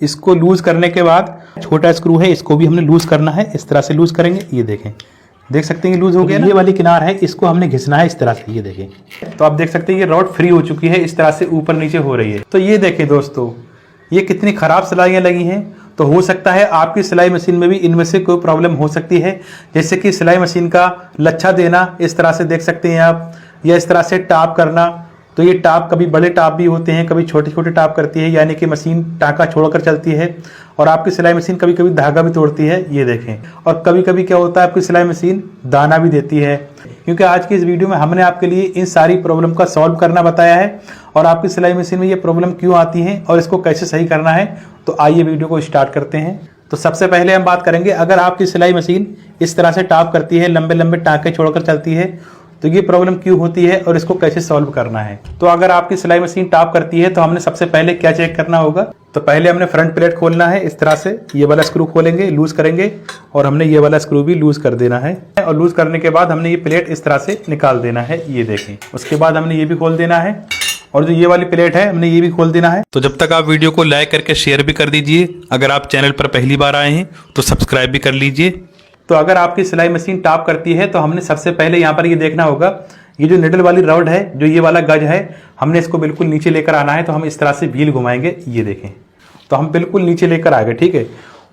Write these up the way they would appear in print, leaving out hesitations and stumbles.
इसको लूज करने के बाद छोटा स्क्रू है, इसको भी हमने लूज करना है। इस तरह से लूज करेंगे, ये देखें, देख सकते हैं लूज हो गया। ये वाली किनार है, इसको हमने घिसना है इस तरह से, ये देखें। तो आप देख सकते हैं ये रॉड फ्री हो चुकी है, इस तरह से ऊपर नीचे हो रही है। तो ये देखें दोस्तों, ये कितनी खराब सिलाइयाँ लगी हैं। तो हो सकता है आपकी सिलाई मशीन में भी इनमें से कोई प्रॉब्लम हो सकती है, जैसे कि सिलाई मशीन का लच्छा देना, इस तरह से देख सकते हैं आप, या इस तरह से टाप करना। तो ये टाप कभी बड़े टाप भी होते हैं, कभी छोटे छोटे टाप करती है, यानी कि मशीन टाँका छोड़कर चलती है। और आपकी सिलाई मशीन कभी कभी धागा भी तोड़ती है, ये देखें। और कभी कभी क्या होता है, आपकी सिलाई मशीन दाना भी देती है। क्योंकि आज की इस वीडियो में हमने आपके लिए इन सारी प्रॉब्लम का सॉल्व करना बताया है, और आपकी सिलाई मशीन में ये प्रॉब्लम क्यों आती है और इसको कैसे सही करना है। तो आइए वीडियो को स्टार्ट करते हैं। तो सबसे पहले हम बात करेंगे, अगर आपकी सिलाई मशीन इस तरह से टाप करती है, लंबे लंबे टाँके छोड़कर चलती है, तो ये प्रॉब्लम क्यों होती है और इसको कैसे सॉल्व करना है। तो अगर आपकी सिलाई मशीन टाप करती है तो हमने सबसे पहले क्या चेक करना होगा। तो पहले हमने फ्रंट प्लेट खोलना है, इस तरह से ये वाला स्क्रू खोलेंगे, लूज करेंगे, और हमने ये वाला स्क्रू भी लूज कर देना है। और लूज करने के बाद हमने ये प्लेट इस तरह से निकाल देना है, ये देखें। उसके बाद हमने ये भी खोल देना है, और जो ये वाली प्लेट है हमने ये भी खोल देना है। तो जब तक आप वीडियो को लाइक करके शेयर भी कर दीजिए, अगर आप चैनल पर पहली बार आए हैं तो सब्सक्राइब भी कर लीजिए। तो अगर आपकी सिलाई मशीन टाप करती है तो हमने सबसे पहले यहाँ पर ये देखना होगा, ये जो निडल वाली रॉड है, जो ये वाला गज है, हमने इसको बिल्कुल नीचे लेकर आना है। तो हम इस तरह से व्हील घुमाएंगे, ये देखें। तो हम बिल्कुल नीचे लेकर आ गए, ठीक है।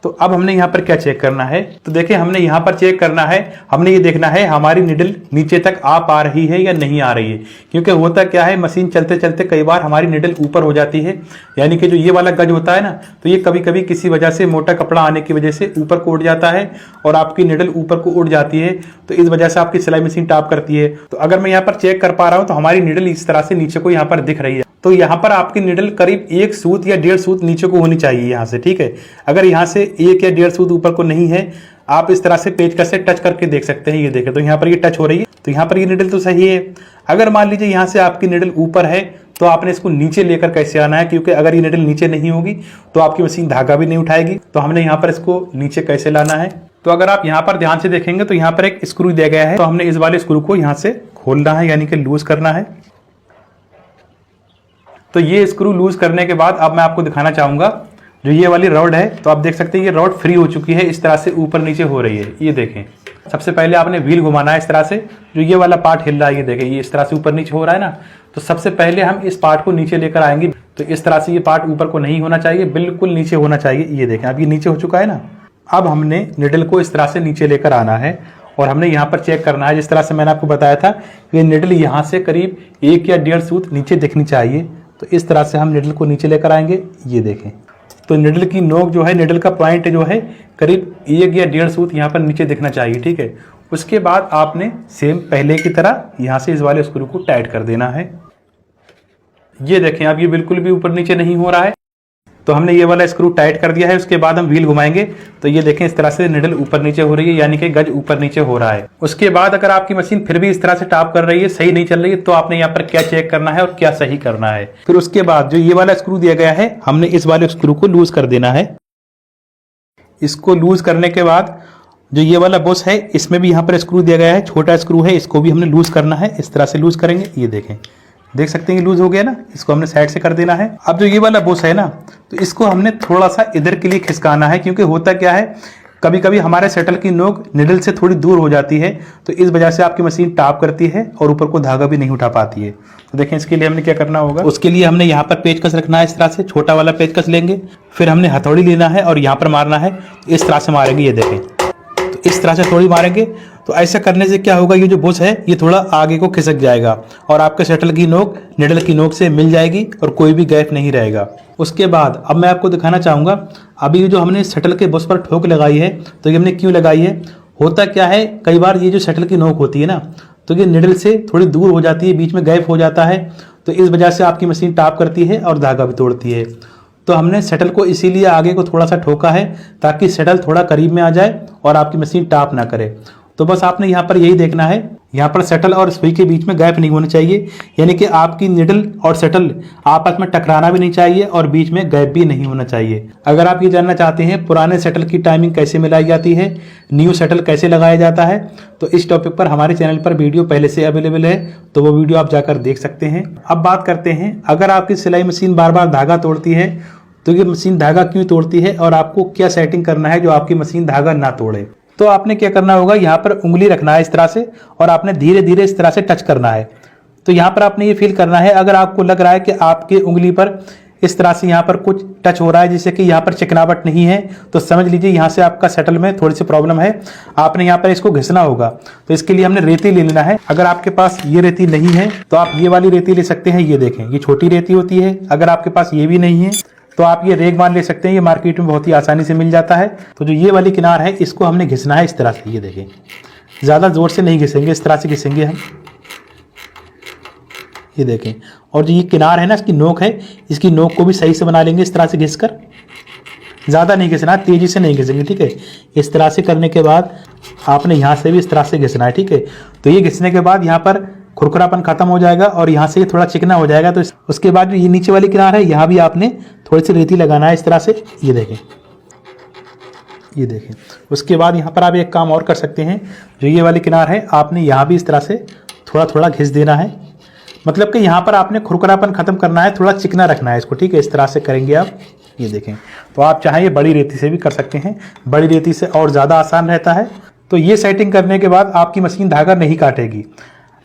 तो अब हमने यहाँ पर क्या चेक करना है, तो देखिए हमने यहाँ पर चेक करना है, हमने ये देखना है हमारी निडल नीचे तक आ पा रही है या नहीं आ रही है। क्योंकि होता क्या है, मशीन चलते चलते कई बार हमारी निडल ऊपर हो जाती है, यानी कि जो ये वाला गज होता है ना, तो ये कभी कभी किसी वजह से मोटा कपड़ा आने की वजह से ऊपर को उड़ जाता है और आपकी निडल ऊपर को उड़ जाती है। तो इस वजह से आपकी सिलाई मशीन टाप करती है। तो अगर मैं यहाँ पर चेक कर पा रहा हूँ तो हमारी निडल इस तरह से नीचे को यहाँ पर दिख रही है। तो यहाँ पर आपकी निडल करीब 1 सूत या 1.5 सूत नीचे को होनी चाहिए यहाँ से, ठीक है। अगर यहाँ से 1 या 1.5 सूत ऊपर को नहीं है, आप इस तरह से पेचकस से टच करके देख सकते हैं, ये देखें। तो यहाँ पर ये टच हो रही है, तो यहाँ पर ये निडल तो सही है। अगर मान लीजिए यहाँ से आपकी निडल ऊपर है, तो आपने इसको नीचे लेकर कैसे आना है, क्योंकि अगर ये निडल नीचे नहीं होगी तो आपकी मशीन धागा भी नहीं उठाएगी। तो हमने यहाँ पर इसको नीचे कैसे लाना है। तो अगर आप यहाँ पर ध्यान से देखेंगे तो यहाँ पर एक स्क्रू दिया गया है, तो हमने इस वाले स्क्रू को यहाँ से खोलना है, यानी कि लूज करना है। तो ये स्क्रू लूज करने के बाद अब मैं आपको दिखाना चाहूंगा, जो ये वाली रॉड है, तो आप देख सकते हैं ये रॉड फ्री हो चुकी है, इस तरह से ऊपर नीचे हो रही है, ये देखें। सबसे पहले आपने व्हील घुमाना है इस तरह से, जो ये वाला पार्ट हिल रहा है, ये देखें, ये इस तरह से ऊपर नीचे हो रहा है ना। तो सबसे पहले हम इस पार्ट को नीचे लेकर आएंगे। तो इस तरह से ये पार्ट ऊपर को नहीं होना चाहिए, बिल्कुल नीचे होना चाहिए, ये देखें। अब ये नीचे हो चुका है ना। अब हमने निडल को इस तरह से नीचे लेकर आना है, और हमने यहाँ पर चेक करना है, जिस तरह से मैंने आपको बताया था कि निडल यहाँ से करीब 1 या 1.5 सूत नीचे दिखनी चाहिए। तो इस तरह से हम निडल को नीचे लेकर आएंगे, ये देखें। तो निडल की नोक जो है, निडल का पॉइंट जो है, करीब 1 या 1.5 सूत यहाँ पर नीचे दिखना चाहिए, ठीक है। उसके बाद आपने सेम पहले की तरह यहाँ से इस वाले स्क्रू को टाइट कर देना है, ये देखें। अब ये बिल्कुल भी ऊपर नीचे नहीं हो रहा है, तो हमने ये वाला स्क्रू टाइट कर दिया है। उसके बाद हम व्हील घुमाएंगे, तो ये देखें इस तरह से निडल ऊपर नीचे हो रही है, यानी कि गज ऊपर नीचे हो रहा है। उसके बाद अगर आपकी मशीन फिर भी इस तरह से टाप कर रही है, सही नहीं चल रही है, तो आपने यहाँ पर क्या चेक करना है और क्या सही करना है। फिर उसके बाद जो ये वाला स्क्रू दिया गया है, हमने इस वाले स्क्रू को लूज कर देना है। इसको लूज करने के बाद जो ये वाला बुश है, इसमें भी यहाँ पर स्क्रू दिया गया है, छोटा स्क्रू है, इसको भी हमने लूज करना है। इस तरह से लूज करेंगे, ये देखें, देख सकते हैं लूज हो गया ना। इसको हमने साइड से कर देना है। अब जो ये वाला बुश है ना, तो इसको हमने थोड़ा सा इधर के लिए खिसकाना है, क्योंकि होता क्या है, कभी कभी हमारे शटल की नोक निडल से थोड़ी दूर हो जाती है, तो इस वजह से आपकी मशीन टाप करती है और ऊपर को धागा भी नहीं उठा पाती है। तो देखें, इसके लिए हमने क्या करना होगा। उसके लिए हमने यहाँ पर पेचकस रखना है, इस तरह से छोटा वाला पेचकस लेंगे, फिर हमने हथौड़ी लेना है और यहाँ पर मारना है, इस तरह से मारेंगे, ये देखें। तो इस तरह से थोड़ी मारेंगे, तो ऐसा करने से क्या होगा, ये जो बुश है ये थोड़ा आगे को खिसक जाएगा और आपके शटल की नोक निडल की नोक से मिल जाएगी और कोई भी गैप नहीं रहेगा। उसके बाद अब मैं आपको दिखाना चाहूँगा, अभी जो हमने शटल के बुश पर ठोक लगाई है, तो ये हमने क्यों लगाई है। होता क्या है, कई बार ये जो शटल की नोक होती है ना, तो ये निडल से थोड़ी दूर हो जाती है, बीच में गैप हो जाता है, तो इस वजह से आपकी मशीन टाप करती है और धागा भी तोड़ती है। तो हमने शटल को इसीलिए आगे को थोड़ा सा ठोका है, ताकि शटल थोड़ा करीब में आ जाए और आपकी मशीन टाप ना करे। तो बस आपने यहाँ पर यही देखना है, यहाँ पर शटल और सुई के बीच में गैप नहीं होना चाहिए, यानी कि आपकी निडल और शटल आपस में टकराना भी नहीं चाहिए और बीच में गैप भी नहीं होना चाहिए। अगर आप ये जानना चाहते हैं पुराने शटल की टाइमिंग कैसे मिलाई जाती है, न्यू शटल कैसे लगाया जाता है, तो इस टॉपिक पर हमारे चैनल पर वीडियो पहले से अवेलेबल है, तो वो वीडियो आप जाकर देख सकते हैं। अब बात करते हैं, अगर आपकी सिलाई मशीन बार बार धागा तोड़ती है, तो ये मशीन धागा क्यों तोड़ती है और आपको क्या सेटिंग करना है जो आपकी मशीन धागा ना तोड़े। तो आपने क्या करना होगा, यहाँ पर उंगली रखना है इस तरह से और आपने धीरे धीरे इस तरह से टच करना है। तो यहाँ पर आपने ये फील करना है, अगर आपको लग रहा है कि आपकी उंगली पर इस तरह से यहाँ पर कुछ टच हो रहा है जिससे कि यहाँ पर चिकनावट नहीं है, तो समझ लीजिए यहाँ से आपका सेटल में थोड़ी सी प्रॉब्लम है। आपने यहाँ पर इसको घिसना होगा। तो इसके लिए हमने रेती ले लेना है। अगर आपके पास ये रेती नहीं है तो आप ये वाली रेती ले सकते हैं। ये देखें, ये छोटी रेती होती है। अगर आपके पास ये भी नहीं है तो आप ये रेगमार ले सकते हैं। ये मार्केट में बहुत ही आसानी से मिल जाता है। तो जो ये वाली किनार है इसको हमने घिसना है इस तरह से। ये देखें, ज़्यादा ज़ोर से नहीं घिसेंगे, इस तरह से घिसेंगे हम। ये देखें, और जो ये किनार है ना, इसकी नोक है, इसकी नोक को भी सही से बना लेंगे इस तरह से घिसकर। ज़्यादा नहीं घिसना, तेज़ी से नहीं घिसेंगे, ठीक है। इस तरह से करने के बाद आपने यहाँ से भी इस तरह से घिसना है, ठीक है। तो ये घिसने के बाद यहाँ पर खुरखुरापन खत्म हो जाएगा और यहाँ से ये थोड़ा चिकना हो जाएगा। तो उसके बाद जो ये नीचे वाली किनार है यहाँ भी आपने थोड़ी सी रेती लगाना है इस तरह से। ये देखें, ये देखें। उसके बाद यहाँ पर आप एक काम और कर सकते हैं, जो ये वाली किनार है आपने यहाँ भी इस तरह से थोड़ा थोड़ा घिस देना है। मतलब कि यहाँ पर आपने खुरखुरापन खत्म करना है, थोड़ा चिकना रखना है इसको, ठीक है। इस तरह से करेंगे आप। ये देखें, तो आप चाहें ये बड़ी रेती से भी कर सकते हैं, बड़ी रेती से और ज़्यादा आसान रहता है। तो ये सेटिंग करने के बाद आपकी मशीन धागा नहीं काटेगी।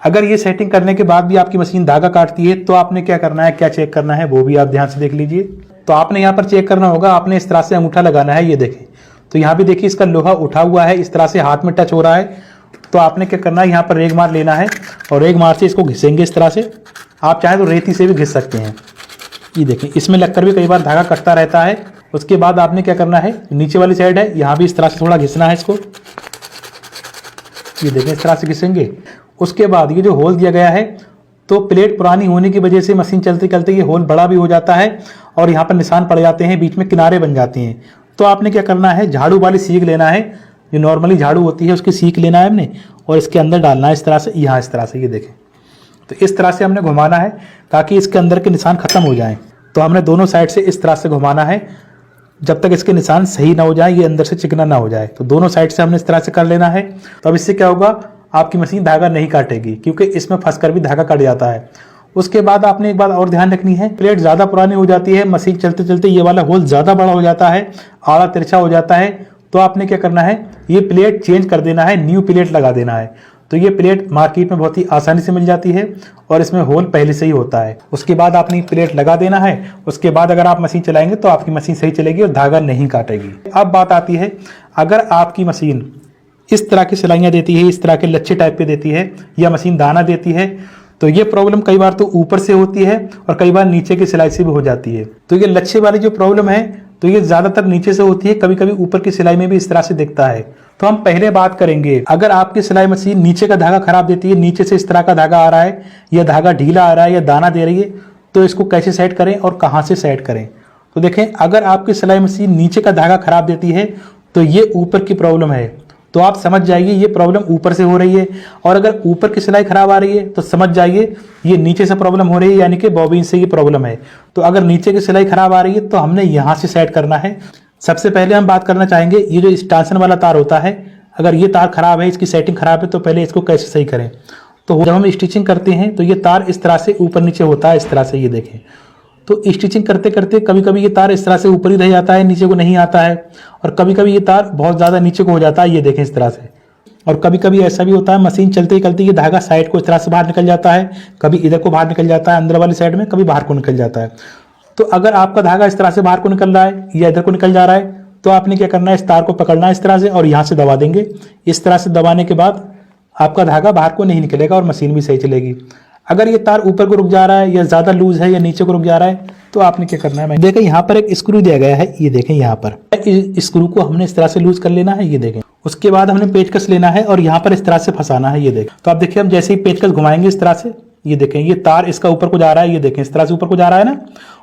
अगर ये सेटिंग करने के बाद भी आपकी मशीन धागा काटती है तो आपने क्या करना है, क्या चेक करना है वो भी आप ध्यान से देख लीजिए। तो आपने यहाँ पर चेक करना होगा, आपने इस तरह से अंगूठा लगाना है। ये देखें, तो यहाँ भी देखिए इसका लोहा उठा हुआ है, इस तरह से हाथ में टच हो रहा है। तो आपने क्या करना है, यहाँ पर रेगमार लेना है और रेगमार से इसको घिसेंगे इस तरह से। आप चाहें तो रेती से भी घिस सकते हैं। ये देखें, इसमें लगकर भी कई बार धागा कटता रहता है। उसके बाद आपने क्या करना है, नीचे वाली साइड है यहाँ भी इस तरह से थोड़ा घिसना है इसको। ये देखें, इस तरह से घिसेंगे। उसके बाद ये जो होल दिया गया है, तो प्लेट पुरानी होने की वजह से मशीन चलते चलते ये होल बड़ा भी हो जाता है और यहाँ पर निशान पड़ जाते हैं, बीच में किनारे बन जाती हैं। तो आपने क्या करना है, झाड़ू वाली सीख लेना है, जो नॉर्मली झाड़ू होती है उसकी सीख लेना है हमने और इसके अंदर डालना है इस तरह से, यहाँ इस तरह से। ये देखें, तो इस तरह से हमने घुमाना है ताकि इसके अंदर के निशान खत्म हो जाएं। तो हमने दोनों साइड से इस तरह से घुमाना है जब तक इसके निशान सही ना हो जाए, ये अंदर से चिकना ना हो जाए। तो दोनों साइड से हमने इस तरह से कर लेना है। तो अब इससे क्या होगा, आपकी मशीन धागा नहीं काटेगी, क्योंकि इसमें फंसकर भी धागा कट जाता है। उसके बाद आपने एक बात और ध्यान रखनी है, प्लेट ज़्यादा पुरानी हो जाती है, मशीन चलते चलते ये वाला होल ज़्यादा बड़ा हो जाता है, आड़ा तिरछा हो जाता है। तो आपने क्या करना है, ये प्लेट चेंज कर देना है, न्यू प्लेट लगा देना है। तो ये प्लेट मार्केट में बहुत ही आसानी से मिल जाती है और इसमें होल पहले से ही होता है। उसके बाद आपने प्लेट लगा देना है। उसके बाद अगर आप मशीन चलाएंगे तो आपकी मशीन सही चलेगी और धागा नहीं काटेगी। अब बात आती है, अगर आपकी मशीन इस तरह की सिलाइयाँ देती है, इस तरह के लच्छे टाइप के देती है, या मशीन दाना देती है, तो ये प्रॉब्लम कई बार तो ऊपर से होती है और कई बार नीचे की सिलाई से भी हो जाती है। तो ये लच्छे वाली जो प्रॉब्लम है, तो ये ज़्यादातर नीचे से होती है, कभी कभी ऊपर की सिलाई में भी इस तरह से दिखता है। तो हम पहले बात करेंगे, अगर आपकी सिलाई मशीन नीचे का धागा खराब देती है, नीचे से इस तरह का धागा आ रहा है, या धागा ढीला आ रहा है, या दाना दे रही है, तो इसको कैसे सेट करें और कहाँ से सेट करें। तो देखें, अगर आपकी सिलाई मशीन नीचे का धागा खराब देती है तो ये ऊपर की प्रॉब्लम है। तो आप समझ जाइए ये प्रॉब्लम ऊपर से हो रही है, और अगर ऊपर की सिलाई खराब आ रही है तो समझ जाइए ये नीचे से प्रॉब्लम हो रही है, यानी कि बॉबिन से ये प्रॉब्लम है। तो अगर नीचे की सिलाई खराब आ रही है तो हमने यहाँ से सेट करना है। सबसे पहले हम बात करना चाहेंगे, ये जो स्टेंशन वाला तार होता है, अगर ये तार खराब है, इसकी सेटिंग खराब है, तो पहले इसको कैसे सही करें। तो जब हम स्टिचिंग करते हैं तो ये तार इस तरह से ऊपर नीचे होता है, इस तरह से। ये देखें, तो स्टिचिंग करते करते कभी कभी ये तार इस तरह से ऊपर ही रह जाता है, नीचे को नहीं आता है, और कभी कभी ये तार बहुत ज़्यादा नीचे को हो जाता है। ये देखें इस तरह से। और कभी कभी ऐसा भी होता है, मशीन चलते चलते ये धागा साइड को इस तरह से बाहर निकल जाता है, कभी इधर को बाहर निकल जाता है अंदर वाली साइड में, कभी बाहर को निकल जाता है। तो अगर आपका धागा इस तरह से बाहर को निकल रहा है या इधर को निकल जा रहा है, तो आपने क्या करना है, इस तार को पकड़ना है इस तरह से और यहाँ से दबा देंगे। इस तरह से दबाने के बाद आपका धागा बाहर को नहीं निकलेगा और मशीन भी सही चलेगी। अगर ये तार ऊपर को रुक जा रहा है, या ज़्यादा लूज है, या नीचे को रुक जा रहा है, तो आपने क्या करना है, देखें यहाँ पर एक स्क्रू दिया गया है। ये देखें, यहाँ पर इस स्क्रू को हमने इस तरह से लूज कर लेना है। ये देखें, उसके बाद हमने पेचकस लेना है और यहाँ पर इस तरह से फंसाना है। ये देखें, तो आप देखिए हम जैसे ही पेचकस घुमाएंगे इस तरह से, ये देखें ये तार इसका ऊपर को जा रहा है। ये देखें इस तरह से ऊपर को जा रहा है ना,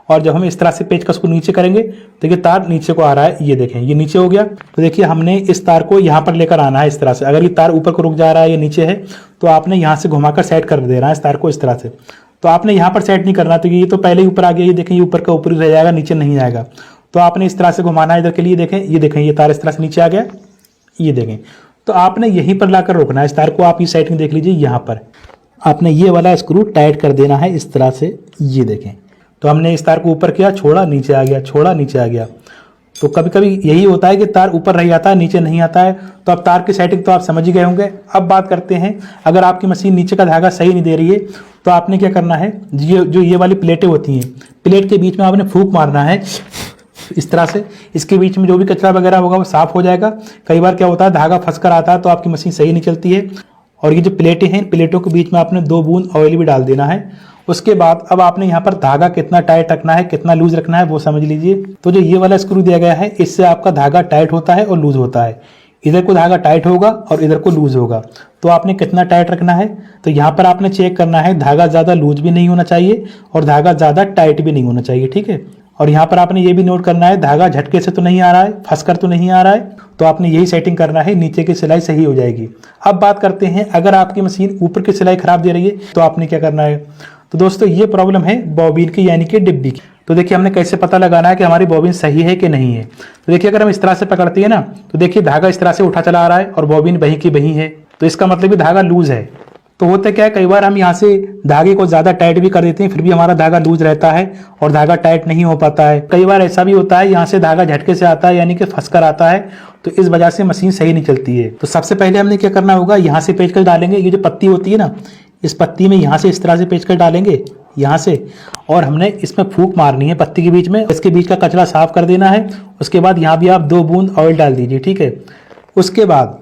और जब हम इस तरह से पेचकस को नीचे करेंगे तो ये तार नीचे को आ रहा है। ये देखें, ये नीचे हो गया। तो देखिए हमने इस तार को यहाँ पर लेकर आना है इस तरह से। अगर ये तार ऊपर को रुक जा रहा है या नीचे है, तो आपने यहाँ से घुमाकर सेट कर देना है इस तार को इस तरह से। तो आपने यहाँ पर सेट नहीं करना, तो ये तो पहले ही ऊपर आ गया। ये देखें, ये ऊपर का ऊपर ही रह जाएगा, नीचे नहीं आएगा। तो आपने इस तरह से घुमाना है इधर के लिए। देखें, ये देखें, ये तार इस तरह से नीचे आ गया। ये देखें, तो आपने यहीं पर लाकर रोकना है इस तार को। आप ये सेटिंग देख लीजिए, यहाँ पर आपने ये वाला स्क्रू टाइट कर देना है इस तरह से। ये देखें, तो हमने इस तार को ऊपर किया, छोड़ा नीचे आ गया, छोड़ा नीचे आ गया। तो कभी कभी यही होता है कि तार ऊपर रह जाता है, नीचे नहीं आता है। तो अब तार की सेटिंग तो आप समझ ही गए होंगे। अब बात करते हैं, अगर आपकी मशीन नीचे का धागा सही नहीं दे रही है तो आपने क्या करना है, ये वाली प्लेटें होती हैं, प्लेट के बीच में आपने फूंक मारना है इस तरह से। इसके बीच में जो भी कचरा वगैरह होगा वो साफ हो जाएगा। कई बार क्या होता है, धागा फंस कर आता है तो आपकी मशीन सही नहीं चलती है। और ये जो प्लेटें हैं, प्लेटों के बीच में आपने 2 बूंद ऑयल भी डाल देना है। उसके बाद अब आपने यहाँ पर धागा कितना टाइट रखना है, कितना लूज रखना है वो समझ लीजिए। तो जो ये वाला स्क्रू दिया गया है, इससे आपका धागा टाइट होता है और लूज होता है। इधर को धागा टाइट होगा और इधर को लूज होगा। तो आपने कितना टाइट रखना है, तो यहाँ पर आपने चेक करना है, धागा ज़्यादा लूज भी नहीं होना चाहिए और धागा ज़्यादा टाइट भी नहीं होना चाहिए, ठीक है। और यहाँ पर आपने ये भी नोट करना है, धागा झटके से तो नहीं आ रहा है, फंसकर तो नहीं आ रहा है। तो आपने यही सेटिंग करना है, नीचे की सिलाई सही हो जाएगी। अब बात करते हैं, अगर आपकी मशीन ऊपर की सिलाई खराब दे रही है तो आपने क्या करना है। तो दोस्तों ये प्रॉब्लम है बॉबिन की, यानी कि डिब्बी की। तो देखिए हमने कैसे पता लगाना है कि हमारी बॉबिन सही है कि नहीं है। तो देखिए अगर हम इस तरह से पकड़ते हैं ना, तो देखिए धागा इस तरह से उठा चला आ रहा है और बॉबिन वहीं की वहीं है। तो इसका मतलब भी धागा लूज है। तो होता क्या है, कई बार हम यहाँ से धागे को ज़्यादा टाइट भी कर देते हैं, फिर भी हमारा धागा लूज रहता है और धागा टाइट नहीं हो पाता है। कई बार ऐसा भी होता है, यहाँ से धागा झटके से आता है, यानी कि फंस कर आता है, तो इस वजह से मशीन सही नहीं चलती है। तो सबसे पहले हमने क्या करना होगा, यहाँ से पेचकस डालेंगे। ये जो पत्ती होती है ना, इस पत्ती में यहाँ से इस तरह से पेचकस डालेंगे यहाँ से, और हमने इसमें फूंक मारनी है पत्ती के बीच में। इसके बीच का कचरा साफ कर देना है। उसके बाद यहाँ भी आप 2 बूंद ऑयल डाल दीजिए, ठीक है। उसके बाद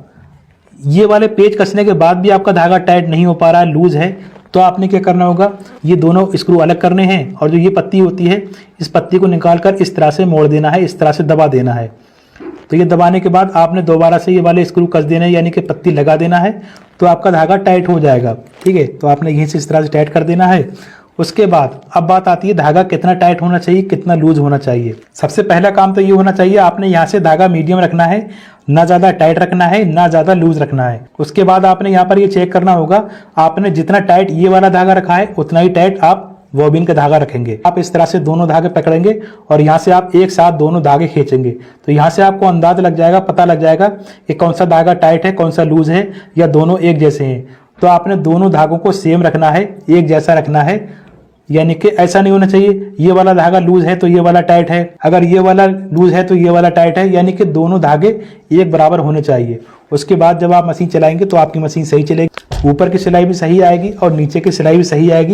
ये वाले पेच कसने के बाद भी आपका धागा टाइट नहीं हो पा रहा है, लूज है, तो आपने क्या करना होगा, ये दोनों स्क्रू अलग करने हैं और जो ये पत्ती होती है, इस पत्ती को निकाल कर इस तरह से मोड़ देना है, इस तरह से दबा देना है। तो ये दबाने के बाद आपने दोबारा से ये वाले स्क्रू कस देना है, यानी कि पत्ती लगा देना है, तो आपका धागा टाइट हो जाएगा, ठीक है। तो आपने यहीं से इस तरह से टाइट कर देना है। उसके बाद अब बात आती है, धागा कितना टाइट होना चाहिए, कितना लूज होना चाहिए। सबसे पहला काम तो ये होना चाहिए, आपने यहाँ से धागा मीडियम रखना है, ना ज़्यादा टाइट रखना है, ना ज़्यादा लूज रखना है। उसके बाद आपने यहाँ पर ये चेक करना होगा, आपने जितना टाइट ये वाला धागा रखा है उतना ही टाइट आप बॉबिन का धागा रखेंगे। आप इस तरह से दोनों धागे पकड़ेंगे और यहाँ से आप एक साथ दोनों धागे खींचेंगे। तो यहाँ से आपको अंदाज लग जाएगा, पता लग जाएगा कि कौन सा धागा टाइट है, कौन सा लूज है, या दोनों एक जैसे हैं। तो आपने दोनों धागों को सेम रखना है, एक जैसा रखना है, यानी कि ऐसा नहीं होना चाहिए ये वाला धागा लूज है तो ये वाला टाइट है, अगर ये वाला लूज है तो ये वाला टाइट है, यानी कि दोनों धागे एक बराबर होने चाहिए। उसके बाद जब आप मशीन चलाएंगे तो आपकी मशीन सही चलेगी, ऊपर की सिलाई भी सही आएगी और नीचे की सिलाई भी सही आएगी।